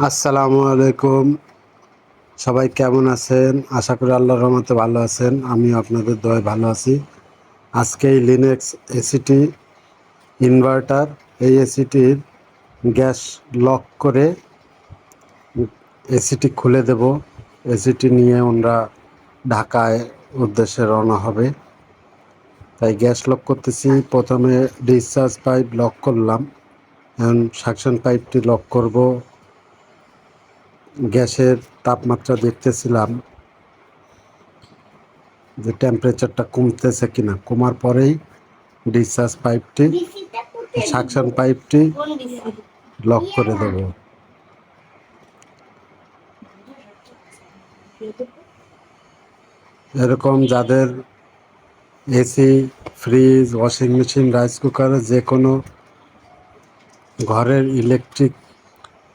আসসালামু আলাইকুম। সবাই কেমন আছেন? আশা করি আল্লাহর রহমতে ভালো আছেন। আমি আপনাদের দয়ায় ভালো আছি। আজকে এই লিনেক্স এসিটি ইনভার্টার, এই এসিটির গ্যাস লক করে এসিটি খুলে দেব। এসিটি নিয়ে আমরা ঢাকায় উদ্দেশ্যে রওনা হবে। তাই গ্যাস লক করতেছি। প্রথমে ডিসচার্জ পাইপ লক করলাম, এখন সাকশন পাইপটি লক করব। গ্যাসের তাপমাত্রা দেখতেছিলাম যে টেম্পারেচারটা কমতেছে কিনা। কমার পরেই ডিসচার্জ পাইপটি, সাকশন পাইপটি লক করে দেব। এরকম যাদের AC, fridge, washing machine, rice cooker, যে কোনো ঘরের ইলেকট্রিক